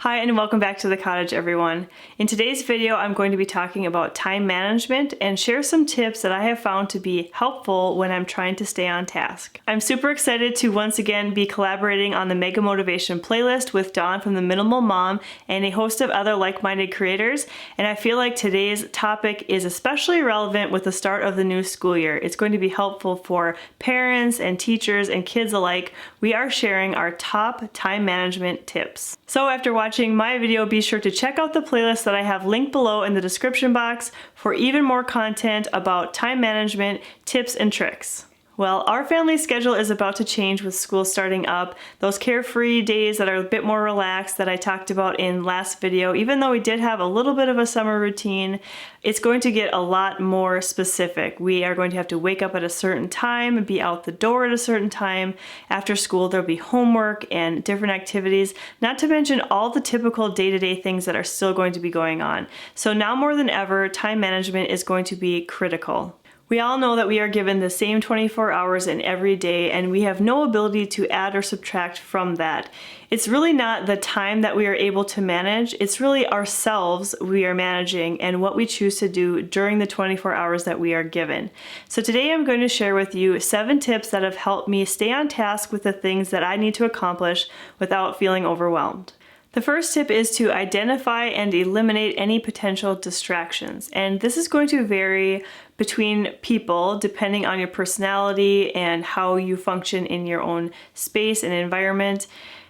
Hi and welcome back to the cottage, everyone. In today's video, I'm going to be talking about time management and share some tips that I have found to be helpful when I'm trying to stay on task. I'm super excited to once again be collaborating on the Mega Motivation playlist with Dawn from the Minimal Mom and a host of other like-minded creators. And I feel like today's topic is especially relevant with the start of the new school year. It's going to be helpful for parents and teachers and kids alike. We are sharing our top time management tips. So after watching my video, be sure to check out the playlist that I have linked below in the description box for even more content about time management, tips, and tricks. Well, our family schedule is about to change with school starting up. Those carefree days that are a bit more relaxed that I talked about in last video, even though we did have a little bit of a summer routine, it's going to get a lot more specific. We are going to have to wake up at a certain time and be out the door at a certain time. After school, there'll be homework and different activities, not to mention all the typical day-to-day things that are still going to be going on. So now more than ever, time management is going to be critical. We all know that we are given the same 24 hours in every day, and we have no ability to add or subtract from that. It's really not the time that we are able to manage, it's really ourselves we are managing and what we choose to do during the 24 hours that we are given. So today I'm going to share with you 7 tips that have helped me stay on task with the things that I need to accomplish without feeling overwhelmed. The first tip is to identify and eliminate any potential distractions. And this is going to vary between people depending on your personality and how you function in your own space and environment.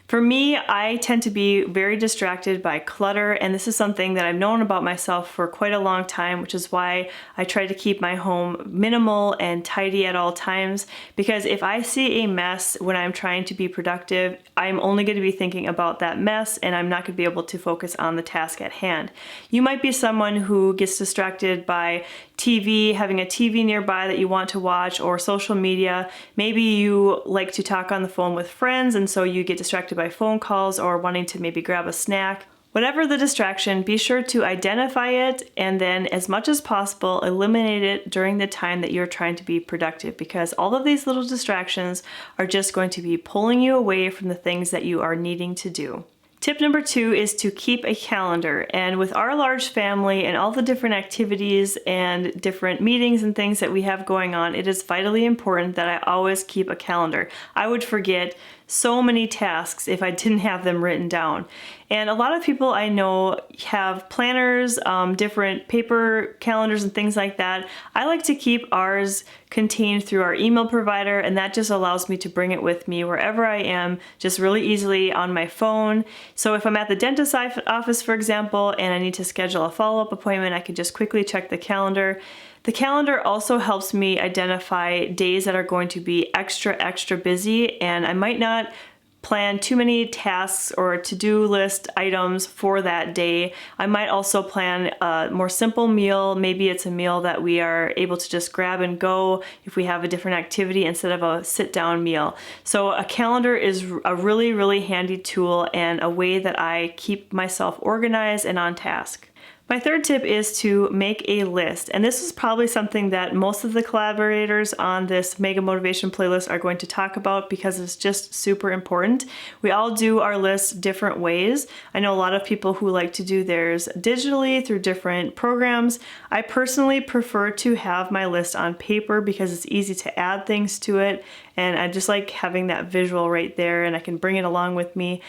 For me, I tend to be very distracted by clutter, and this is something that I've known about myself for quite a long time, which is why I try to keep my home minimal and tidy at all times, because if I see a mess when I'm trying to be productive, I'm only going to be thinking about that mess and I'm not going to be able to focus on the task at hand. You might be someone who gets distracted by TV, having a TV nearby that you want to watch, or social media. Maybe you like to talk on the phone with friends and so you get distracted by phone calls or wanting to maybe grab a snack. Whatever the distraction, be sure to identify it and then as much as possible eliminate it during the time that you're trying to be productive, because all of these little distractions are just going to be pulling you away from the things that you are needing to do. Tip number 2 is to keep a calendar. And with our large family and all the different activities and different meetings and things that we have going on, it is vitally important that I always keep a calendar. I would forget so many tasks if I didn't have them written down. And a lot of people I know have planners, different paper calendars and things like that. I like to keep ours contained through our email provider, and that just allows me to bring it with me wherever I am, just really easily on my phone. So if I'm at the dentist's office, for example, and I need to schedule a follow-up appointment, I can just quickly check the calendar. The calendar also helps me identify days that are going to be extra busy, and I might not plan too many tasks or to-do list items for that day. I might also plan a more simple meal. Maybe it's a meal that we are able to just grab and go if we have a different activity instead of a sit-down meal. So a calendar is a really handy tool and a way that I keep myself organized and on task. My third tip is to make a list, and this is probably something that most of the collaborators on this Mega Motivation playlist are going to talk about because it's just super important. We all do our lists different ways. I know a lot of people who like to do theirs digitally through different programs. I personally prefer to have my list on paper because it's easy to add things to it, and I just like having that visual right there and I can bring it along with me.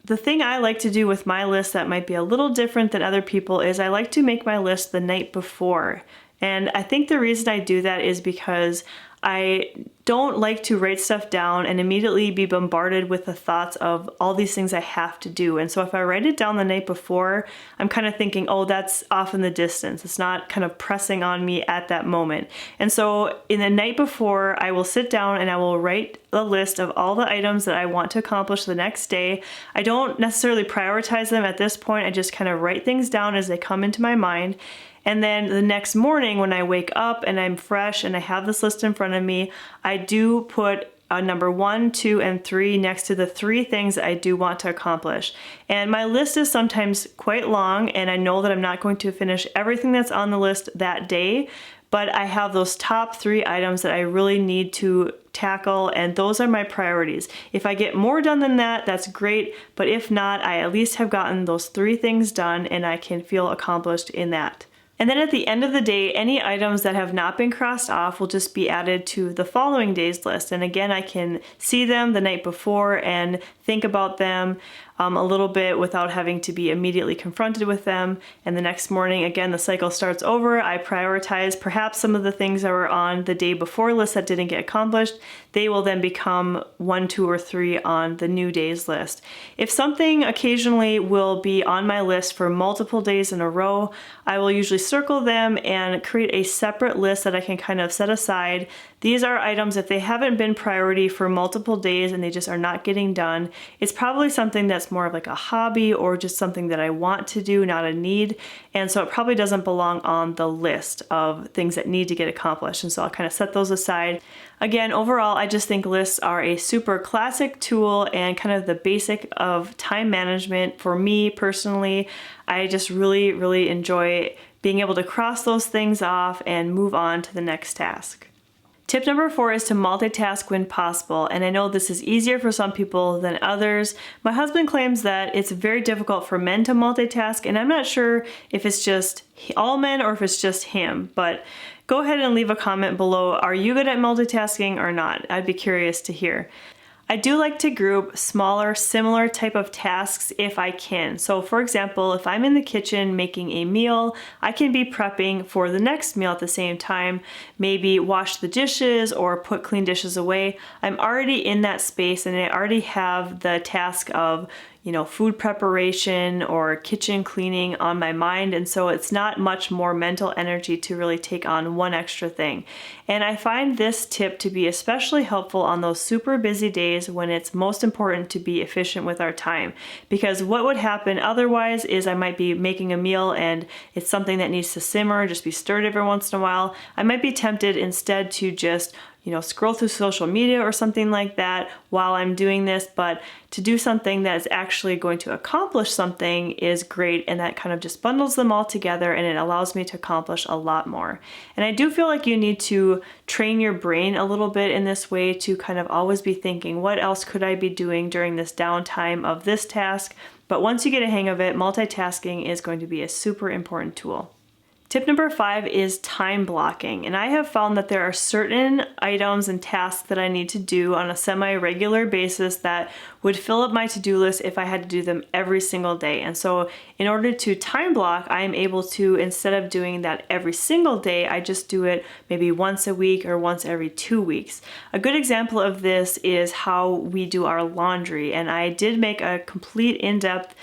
The thing I like to do with my list that might be a little different than other people is I like to make my list the night before. And I think the reason I do that is because I don't like to write stuff down and immediately be bombarded with the thoughts of all these things I have to do. And so if I write it down the night before, I'm kind of thinking, oh, that's off in the distance. It's not kind of pressing on me at that moment. And so in the night before, I will sit down and I will write a list of all the items that I want to accomplish the next day. I don't necessarily prioritize them at this point. I just kind of write things down as they come into my mind. And then the next morning when I wake up and I'm fresh and I have this list in front of me, I do put number 1, 2, and 3 next to the 3 things that I do want to accomplish. And my list is sometimes quite long, and I know that I'm not going to finish everything that's on the list that day, but I have those top 3 items that I really need to tackle, and those are my priorities. If I get more done than that, that's great, but if not, I at least have gotten those 3 things done and I can feel accomplished in that. And then at the end of the day, any items that have not been crossed off will just be added to the following day's list. And again, I can see them the night before and think about them a little bit without having to be immediately confronted with them. And the next morning, again, the cycle starts over. I prioritize perhaps some of the things that were on the day before list that didn't get accomplished. They will then become 1, 2, or 3 on the new day's list. If something occasionally will be on my list for multiple days in a row, I will usually circle them and create a separate list that I can kind of set aside. These are items, if they haven't been priority for multiple days and they just are not getting done, it's probably something that's more of like a hobby or just something that I want to do, not a need. And so it probably doesn't belong on the list of things that need to get accomplished. And so I'll kind of set those aside. Again, overall, I just think lists are a super classic tool and kind of the basic of time management for me personally. I just really, really enjoy being able to cross those things off and move on to the next task. Tip number 4 is to multitask when possible, and I know this is easier for some people than others. My husband claims that it's very difficult for men to multitask, and I'm not sure if it's just all men or if it's just him, but go ahead and leave a comment below. Are you good at multitasking or not? I'd be curious to hear. I do like to group smaller, similar type of tasks if I can. So for example, if I'm in the kitchen making a meal, I can be prepping for the next meal at the same time, maybe wash the dishes or put clean dishes away. I'm already in that space and I already have the task of food preparation or kitchen cleaning on my mind, and so it's not much more mental energy to really take on one extra thing. And I find this tip to be especially helpful on those super busy days when it's most important to be efficient with our time. Because what would happen otherwise is I might be making a meal and it's something that needs to simmer, just be stirred every once in a while. I might be tempted instead to just scroll through social media or something like that while I'm doing this, but to do something that is actually going to accomplish something is great, and that kind of just bundles them all together and it allows me to accomplish a lot more. And I do feel like you need to train your brain a little bit in this way to kind of always be thinking, what else could I be doing during this downtime of this task? But once you get a hang of it, multitasking is going to be a super important tool. Tip number 5 is time blocking, and I have found that there are certain items and tasks that I need to do on a semi-regular basis that would fill up my to-do list if I had to do them every single day. And so in order to time block, I am able to, instead of doing that every single day, I just do it maybe once a week or once every 2 weeks. A good example of this is how we do our laundry, and I did make a complete in-depth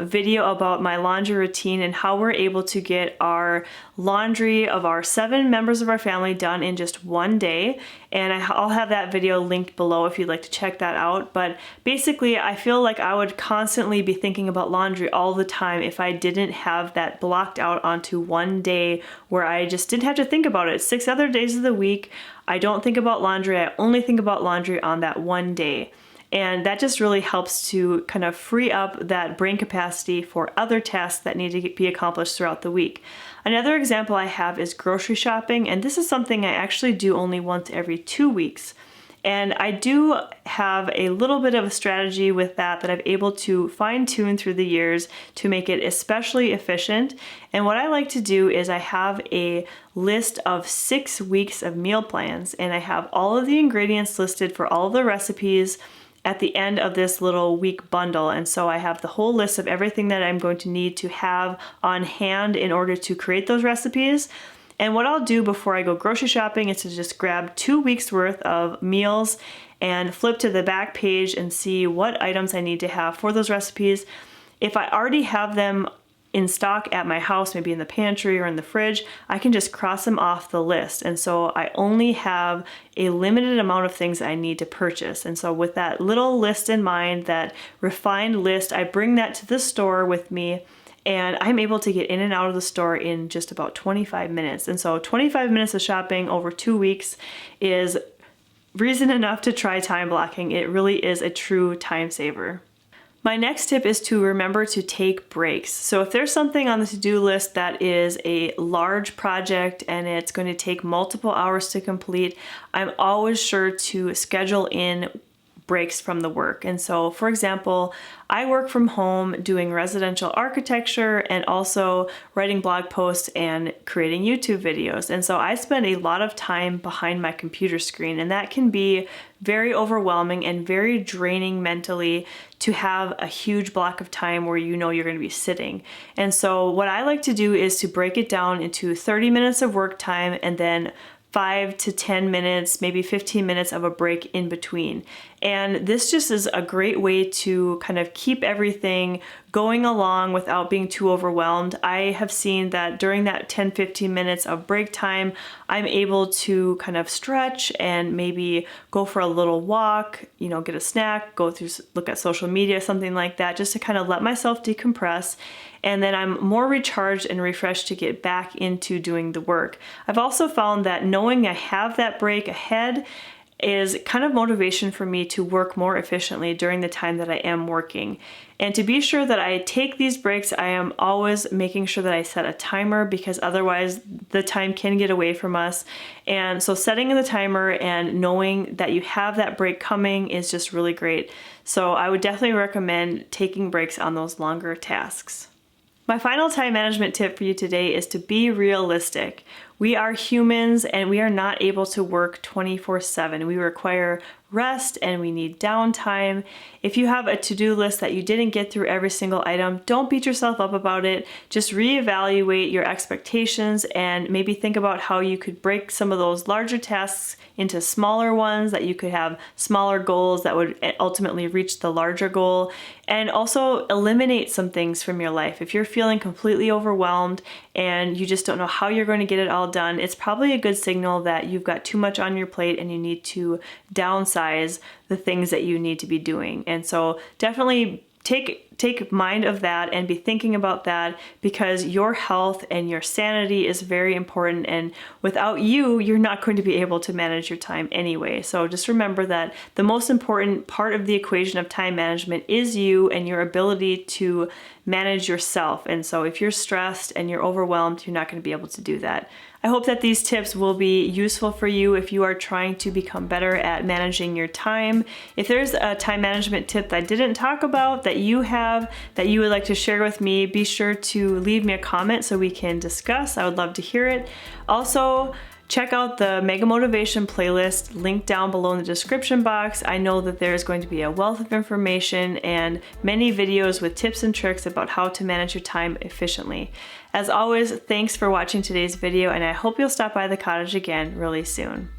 video about my laundry routine and how we're able to get our laundry of our 7 members of our family done in just one day. And I'll have that video linked below if you'd like to check that out. But basically, I feel like I would constantly be thinking about laundry all the time if I didn't have that blocked out onto one day where I just didn't have to think about it. 6 other days of the week, I don't think about laundry. I only think about laundry on that one day. And that just really helps to kind of free up that brain capacity for other tasks that need to be accomplished throughout the week. Another example I have is grocery shopping, and this is something I actually do only once every 2 weeks. And I do have a little bit of a strategy with that I'm able to fine tune through the years to make it especially efficient. And what I like to do is I have a list of 6 weeks of meal plans, and I have all of the ingredients listed for all of the recipes at the end of this little week bundle. And so I have the whole list of everything that I'm going to need to have on hand in order to create those recipes. And what I'll do before I go grocery shopping is to just grab 2 weeks worth of meals and flip to the back page and see what items I need to have for those recipes. If I already have them in stock at my house, maybe in the pantry or in the fridge, I can just cross them off the list. And so I only have a limited amount of things I need to purchase. And so with that little list in mind, that refined list, I bring that to the store with me, and I'm able to get in and out of the store in just about 25 minutes. And so 25 minutes of shopping over 2 weeks is reason enough to try time blocking. It really is a true time saver. My next tip is to remember to take breaks. So if there's something on the to-do list that is a large project and it's going to take multiple hours to complete, I'm always sure to schedule in breaks from the work. And so, for example, I work from home doing residential architecture and also writing blog posts and creating YouTube videos. And so I spend a lot of time behind my computer screen, and that can be very overwhelming and very draining mentally to have a huge block of time where you know you're going to be sitting. And so what I like to do is to break it down into 30 minutes of work time and then 5 to 10 minutes, maybe 15 minutes of a break in between. And this just is a great way to kind of keep everything going along without being too overwhelmed. I have seen that during that 10-15 minutes of break time, I'm able to kind of stretch and maybe go for a little walk, get a snack, look at social media, something like that, just to kind of let myself decompress. And then I'm more recharged and refreshed to get back into doing the work. I've also found that knowing I have that break ahead is kind of motivation for me to work more efficiently during the time that I am working. And to be sure that I take these breaks, I am always making sure that I set a timer, because otherwise the time can get away from us. And so setting the timer and knowing that you have that break coming is just really great. So I would definitely recommend taking breaks on those longer tasks. My final time management tip for you today is to be realistic. We are humans and we are not able to work 24/7. We require rest and we need downtime. If you have a to-do list that you didn't get through every single item, don't beat yourself up about it. Just reevaluate your expectations and maybe think about how you could break some of those larger tasks into smaller ones, that you could have smaller goals that would ultimately reach the larger goal. And also eliminate some things from your life. If you're feeling completely overwhelmed and you just don't know how you're going to get it all done, it's probably a good signal that you've got too much on your plate and you need to downsize the things that you need to be doing. And so definitely take mind of that and be thinking about that, because your health and your sanity is very important, and without you, you're not going to be able to manage your time anyway. So just remember that the most important part of the equation of time management is you and your ability to manage yourself. And so if you're stressed and you're overwhelmed, you're not going to be able to do that. I hope that these tips will be useful for you if you are trying to become better at managing your time. If there's a time management tip that I didn't talk about that you have that you would like to share with me, be sure to leave me a comment so we can discuss. I would love to hear it. Also, check out the Mega Motivation playlist linked down below in the description box. I know that there's going to be a wealth of information and many videos with tips and tricks about how to manage your time efficiently. As always, thanks for watching today's video, and I hope you'll stop by the cottage again really soon.